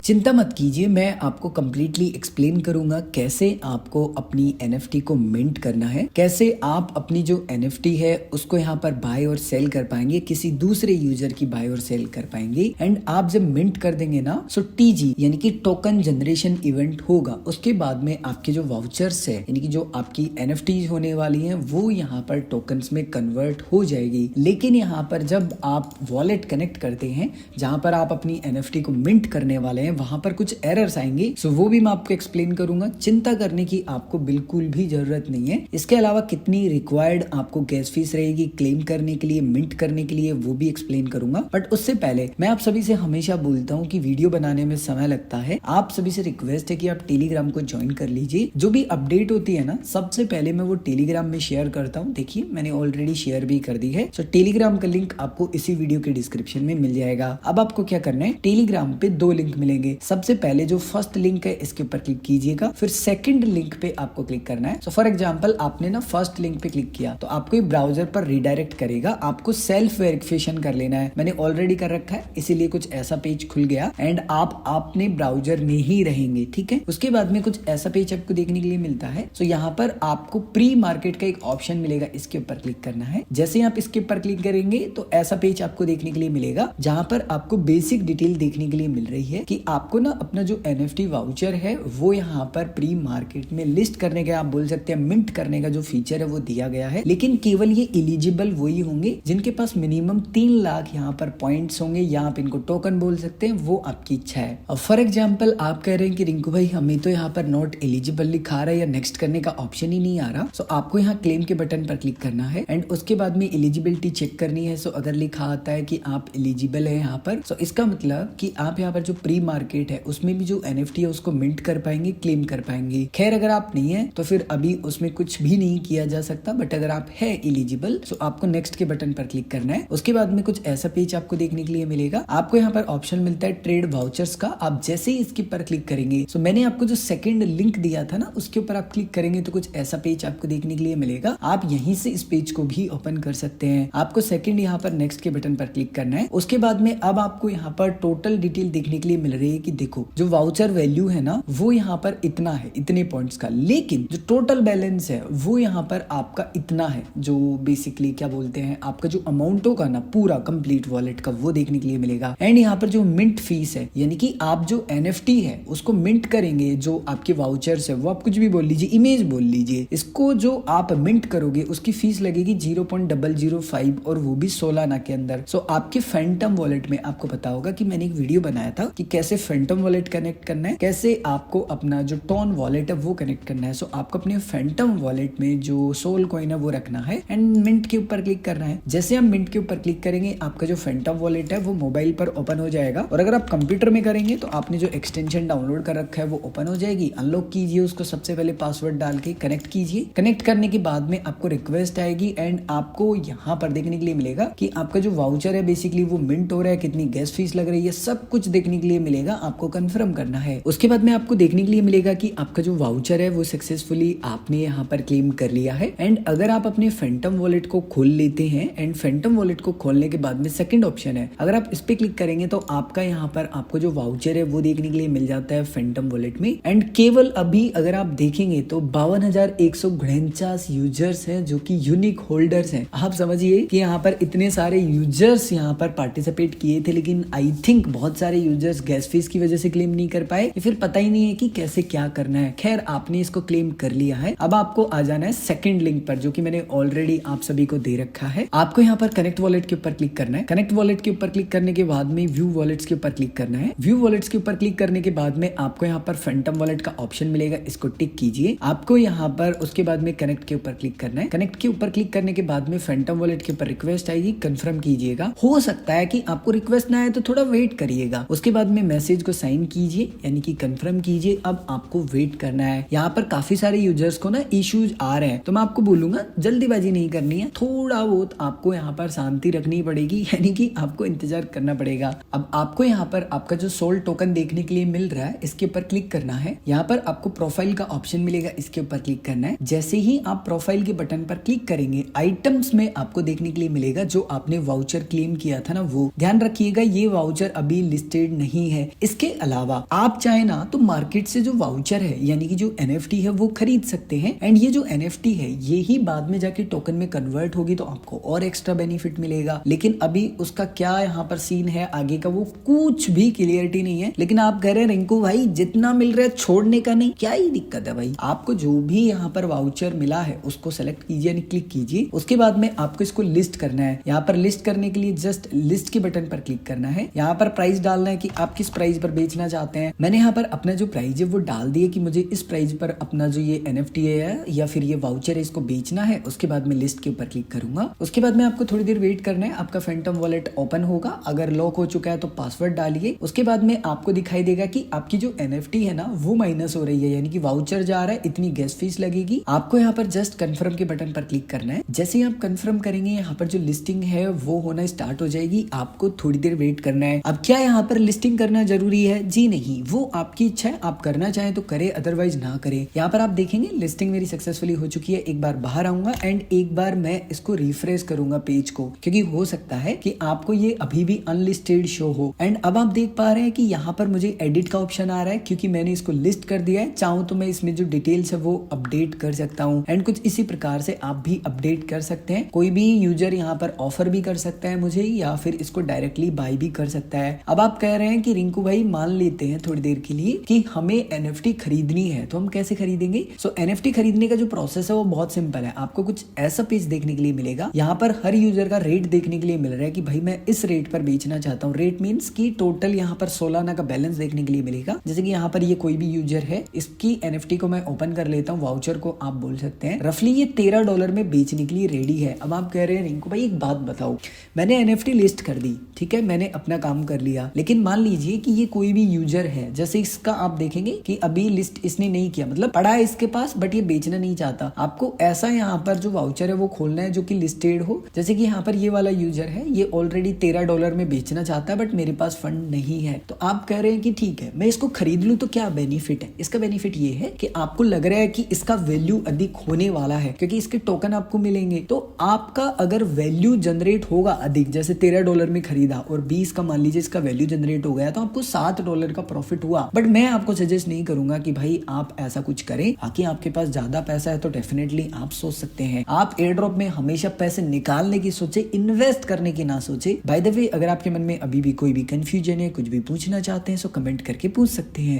चिंता मत कीजिए, मैं आपको कम्प्लीटली एक्सप्लेन करूंगा कैसे आपको अपनी NFT को मिंट करना है, कैसे आप अपनी जो NFT है उसको यहाँ पर बाय और सेल कर पाएंगे, किसी दूसरे यूजर की बाय और सेल कर पाएंगे। एंड आप जब मिंट कर देंगे ना, सो TG यानी कि टोकन जनरेशन इवेंट होगा। उसके बाद में आपके जो वाउचर्स है यानी कि जो आपकी NFTs होने वाली हैं वो यहाँ पर टोकन्स में कन्वर्ट हो जाएगी। लेकिन यहाँ पर जब आप वॉलेट कनेक्ट करते हैं जहां पर आप अपनी NFT को मिंट करने वाले हैं, वहां पर कुछ एरर्स आएंगे। सो वो भी मैं आपको एक्सप्लेन करूंगा। चिंता करने की आपको बिल्कुल भी जरूरत नहीं है। इसके अलावा कितनी रिक्वायर्ड आपको गैस फीस रहेगी क्लेम करने के लिए, मिंट करने के लिए, वो भी एक्सप्लेन करूंगा। बट उससे पहले मैं आप सभी से हमेशा बोलता हूँ कि वीडियो बनाने में समय लगता है। आप सभी से रिक्वेस्ट है कि आप टेलीग्राम को ज्वाइन कर लीजिए। जो भी अपडेट होती है ना, सबसे पहले मैं वो टेलीग्राम में शेयर करता हूँ। देखिए मैंने ऑलरेडी शेयर भी कर दी है। सो टेलीग्राम का लिंक आपको इसी वीडियो के डिस्क्रिप्शन में मिल जाएगा। अब आपको क्या करना है, टेलीग्राम पे 2 लिंक मिलेंगे। सबसे पहले जो फर्स्ट लिंक है इसके ऊपर क्लिक कीजिएगा, फिर सेकंड लिंक पे आपको क्लिक करना है। सो फॉर एग्जांपल आपने ना फर्स्ट लिंक पे क्लिक किया तो आपको ब्राउजर पर रिडायरेक्ट करेगा। आपको सेल्फ वेरिफिकेशन कर लेना है, मैंने ऑलरेडी कर रखा है इसीलिए कुछ ऐसा पेज खुल गया। एंड आप अपने ब्राउजर में ही रहेंगे, ठीक है। उसके बाद में कुछ ऐसा पेज आपको देखने के लिए मिलता है। सो यहाँ पर आपको प्री मार्केट का एक ऑप्शन मिलेगा, इसके ऊपर क्लिक करना है। जैसे आप इसके ऊपर क्लिक करेंगे तो ऐसा पेज आपको देखने के लिए मिलेगा जहां पर आपको बेसिक डिटेल देखने के लिए मिल रही है कि आपको ना अपना जो NFT वाउचर है वो यहाँ पर प्री मार्केट में लिस्ट करने का, आप बोल सकते हैं मिंट करने का जो फीचर है वो दिया गया है। लेकिन केवल ये एलिजिबल वही होंगे जिनके पास मिनिमम 3 लाख यहाँ पर पॉइंट्स होंगे, या आप इनको टोकन बोल सकते हैं, वो आपकी इच्छा है। अब फॉर एग्जाम्पल आप कह रहे हैं कि रिंकू भाई हमें तो यहाँ पर नॉट एलिजिबल लिखा रहा है या नेक्स्ट करने का ऑप्शन ही नहीं आ रहा। सो आपको यहाँ क्लेम के बटन पर क्लिक करना है एंड उसके बाद में एलिजिबिलिटी चेक करनी है। सो अगर लिखा आता है कि आप एलिजिबल है यहाँ पर, सो इसका मतलब कि आप यहाँ पर जो प्री मार्केट है उसमें भी जो NFT है उसको मिंट कर पाएंगे, क्लेम कर पाएंगे। खैर अगर आप नहीं है तो फिर अभी उसमें कुछ भी नहीं किया जा सकता। बट अगर आप है एलिजिबल तो आपको नेक्स्ट के बटन पर क्लिक करना है। उसके बाद में कुछ ऐसा पेज आपको देखने के लिए मिलेगा। आपको यहाँ पर ऑप्शन मिलता है ट्रेड वाउचर्स का। आप जैसे ही इसके पर क्लिक करेंगे, सो मैंने आपको जो सेकंड लिंक दिया था ना उसके ऊपर आप क्लिक करेंगे तो कुछ ऐसा पेज आपको देखने के लिए मिलेगा। आप यहीं से इस पेज को भी ओपन कर सकते हैं। आपको सेकंड यहाँ पर नेक्स्ट के बटन पर क्लिक करना है। उसके बाद में अब आपको यहाँ पर टोटल डिटेल देखने के लिए मिल रही है कि देखो जो वाउचर वैल्यू है ना वो यहाँ पर इतना है, इतने पॉइंट्स का, लेकिन जो टोटल बैलेंस है वो यहाँ पर आपका इतना है। जो बेसिकली क्या बोलते हैं, आपका जो अमाउंट होगा ना पूरा कंप्लीट वॉलेट का वो देखने के लिए मिलेगा। एंड यहाँ पर जो मिंट फीस है यानी कि आप जो NFT है उसको मिंट करेंगे, जो आपके वाउचर्स है वो आप कुछ भी बोल लीजिए, इमेज बोल लीजिए, इसको जो आप मिंट करोगे उसकी फीस लगेगी 0.005 और वो भी सोलाना के अंदर। सो आपके फैंटम वॉलेट में आपको पता होगा कि मैंने एक वीडियो बनाया था कि कैसे फैंटम वॉलेट कनेक्ट करना है, कैसे आपको अपना जो टोन वॉलेट है वो कनेक्ट करना है। सो आपको अपने फैंटम वॉलेट में जो सोल कॉइन है वो रखना है एंड मिंट के ऊपर क्लिक करना है। जैसे हम मिंट के ऊपर क्लिक करेंगे आपका जो फैंटम वॉलेट है वो मोबाइल पर ओपन हो जाएगा। और अगर आप कंप्यूटर में करेंगे तो आपने जो एक्सटेंशन डाउनलोड कर रखा है वो ओपन हो जाएगी। अनलॉक कीजिए उसको, सबसे पहले पासवर्ड डाल के कनेक्ट कीजिए। कनेक्ट करने के बाद में आपको रिक्वेस्ट आएगी एंड आपको यहाँ पर देखने के लिए मिलेगा कि आपका जो वाउचर है बेसिकली वो मिंट हो रहा है, कितनी गैस फीस लग रही है, सब कुछ देखने के लिए मिलेगा। आपको कंफर्म करना है। उसके बाद में आपको देखने के लिए मिलेगा कि आपका जो वाउचर है वो सक्सेसफुली आपने यहाँ पर क्लेम कर लिया है। एंड अगर आप अपने फैंटम वॉलेट को खोल लेते हैं एंड फैंटम वॉलेट को खोलने के बाद में सेकंड ऑप्शन है, अगर आप इस पे क्लिक करेंगे तो आपका यहाँ पर आपको जो वाउचर है वो देखने के लिए मिल जाता है फैंटम वॉलेट में। एंड केवल अभी अगर आप देखेंगे तो 52,149 यूजर्स हैं जो कि यूनिक होल्डर्स हैं। आप समझिए कि यहाँ पर इतने सारे यूजर्स यहाँ पर पार्टिसिपेट किए थे, लेकिन आई थिंक बहुत सारे यूजर्स गैस फीस की वजह से क्लेम नहीं कर पाए या फिर पता ही नहीं है कि कैसे क्या करना है। खैर आपने इसको क्लेम कर लिया है। अब आपको आ जाना है सेकंड लिंक पर जो कि मैंने ऑलरेडी आप सभी को दे रखा है। आपको यहाँ पर कनेक्ट वॉलेट के ऊपर क्लिक करना है। कनेक्ट वॉलेट के ऊपर क्लिक करने के बाद में व्यू वॉलेट्स के ऊपर क्लिक करना है। व्यू वॉलेट्स के ऊपर क्लिक करने के बाद में आपको यहाँ पर फैंटम वॉलेट का ऑप्शन मिलेगा, इसको टिक कीजिए। आपको यहाँ पर उसके बाद में कनेक्ट के ऊपर क्लिक करना है। कनेक्ट के ऊपर क्लिक करने के बाद में फैंटम वॉलेट के ऊपर रिक्वेस्ट आएगी, कंफर्म कीजिएगा। हो सकता है कि आपको रिक्वेस्ट ना आए तो थोड़ा वेट करिएगा। उसके बाद में मैसेज को साइन कीजिए यानी कि कंफर्म कीजिए। अब आपको वेट करना है। यहाँ पर काफी सारे यूजर्स को ना इश्यूज आ रहे हैं तो मैं आपको बोलूंगा जल्दीबाजी नहीं करनी है, थोड़ा बहुत आपको यहाँ पर शांति रखनी पड़ेगी, यानी कि आपको इंतजार करना पड़ेगा। अब आपको यहाँ पर आपका जो सोल टोकन देखने के लिए मिल रहा है इसके ऊपर क्लिक करना है। यहाँ पर आपको प्रोफाइल का ऑप्शन मिलेगा, इसके ऊपर क्लिक करना है। जैसे ही आप प्रोफाइल के बटन पर क्लिक करेंगे आइटम्स में आपको देखने के लिए मिलेगा जो आपने वाउचर क्लेम किया था ना वो। ध्यान रखिएगा ये वाउचर अभी लिस्टेड नहीं है, इसके अलावा आप चाहे ना तो मार्केट से जो वाउचर है यानी कि जो NFT है वो खरीद सकते हैं, एंड ये जो NFT है ये ही बाद में जाके टोकन में कन्वर्ट होगी तो आपको और एक्स्ट्रा बेनिफिट मिलेगा। लेकिन अभी उसका क्या यहाँ पर सीन है आगे का वो कुछ भी क्लियरिटी नहीं है। लेकिन आप कह रहे हैं रिंकू भाई जितना मिल रहा है छोड़ने का नहीं, क्या ही दिक्कत है भाई। आपको जो भी यहाँ पर वाउचर मिला है उसको सेलेक्ट कीजिए यानी क्लिक कीजिए। उसके बाद में आपको इसको लिस्ट करना है। यहाँ पर लिस्ट करने के लिए जस्ट लिस्ट के बटन पर क्लिक करना है। यहाँ पर प्राइस डालना है कि आप किस प्राइस पर बेचना चाहते हैं। मैंने यहाँ पर अपना जो प्राइस है वो डाल दिया कि मुझे इस प्राइस पर अपना जो ये NFT है या फिर ये वाउचर है इसको बेचना है। उसके बाद में लिस्ट के ऊपर क्लिक करूंगा। उसके बाद में आपको थोड़ी देर वेट करना है, आपका फैंटम वॉलेट ओपन होगा। अगर लॉक हो चुका है तो पासवर्ड डालिए। उसके बाद में आपको दिखाई देगा कि आपकी जो NFT है ना वो माइनस हो रही है, यानी कि वाउचर जा रहा है, इतनी गैस फीस लगेगी। आपको यहाँ पर जस्ट कंफर्म के बटन पर क्लिक करना है। जैसे ही आप कंफर्म करेंगे यहाँ पर जो लिस्टिंग है वो होना स्टार्ट हो जाएगी। आपको थोड़ी देर वेट करना है। अब क्या यहाँ पर लिस्टिंग करना जरूरी है? जी नहीं, वो आपकी इच्छा है, आप करना चाहें तो करे, अदरवाइज ना करे। यहाँ पर आप देखेंगे लिस्टिंग मेरी सक्सेसफुली हो चुकी है। एक बार बाहर आऊंगा एंड एक बार मैं इसको रिफ्रेश करूंगा पेज को, क्योंकि हो सकता है कि आपको ये अभी भी अनलिस्टेड शो हो। एंड अब आप देख पा रहे हैं कि यहाँ पर मुझे एडिट का ऑप्शन आ रहा है क्योंकि मैंने इसको लिस्ट कर दिया है। चाहूं तो मैं इसमें जो डिटेल्स है वो अपडेट कर सकता हूँ। एंड कुछ इसी प्रकार से आप भी अपडेट कर सकते हैं। कोई भी यूजर यहाँ पर ऑफर भी कर सकता है मुझे, या फिर इसको डायरेक्टली बाय भी कर सकता है। अब आप कह रहे हैं कि रिंकू भाई मान लेते हैं थोड़ी देर के लिए कि हमें NFT खरीदनी है, तो हम कैसे खरीदेंगे? सो NFT खरीदने का जो प्रोसेस है वो बहुत सिंपल है। आपको कुछ ऐसा पेज देखने के लिए मिलेगा। यहाँ पर हर यूजर का रेट देखने के लिए मिल रहा है कि भाई मैं इस रेट पर बेचना चाहता हूँ। रेट मीन्स की टोटल यहाँ पर 16 आना का बैलेंस देखने के लिए मिलेगा। जैसे कि यहाँ पर ये कोई भी यूजर है, इसकी NFT को मैं ओपन कर लेता हूँ, वाउचर को आप बोल सकते हैं। रफली ये $13 में बेचने के लिए रेडी है। अब आप कह रहे हैं रिंकू भाई एक बात बताओ, मैंने NFT लिस्ट कर दी, ठीक है, मैंने अपना काम कर लिया, लेकिन मान लीजिए कि ये कोई भी यूजर है, जैसे इसका आप देखेंगे कि अभी लिस्ट इसने नहीं किया, मतलब पड़ा है इसके पास बट ये बेचना नहीं चाहता। आपको ऐसा यहाँ पर जो वाउचर है वो खोलना है जो कि लिस्टेड हो। जैसे कि यहाँ पर ये वाला यूजर है, ये ऑलरेडी $13 में बेचना चाहता है बट मेरे पास फंड नहीं है। तो आप कह रहे हैं कि ठीक है मैं इसको खरीद लूं, तो क्या बेनिफिट है? इसका बेनिफिट ये है कि आपको लग रहा है कि इसका वैल्यू अधिक होने वाला है क्योंकि इसके टोकन आपको मिलेंगे। तो आपका अगर वैल्यू जनरेट होगा अधिक, जैसे $13 में खरीदा और 20 का मान लीजिए इसका वैल्यू जनरेट हो गया, तो आपको $7 का प्रॉफिट हुआ। बट मैं आपको सजेस्ट नहीं करूंगा कि भाई आप ऐसा कुछ करें। बाकी आपके पास ज्यादा पैसा है तो डेफिनेटली आप सोच सकते हैं। आप एयर ड्रॉप में हमेशा पैसे निकालने की सोचे, इन्वेस्ट करने की ना सोचे। बाय द वे, अगर आपके मन में अभी भी कोई भी कंफ्यूजन है, कुछ भी पूछना चाहते हैं, सो कमेंट करके पूछ सकते हैं।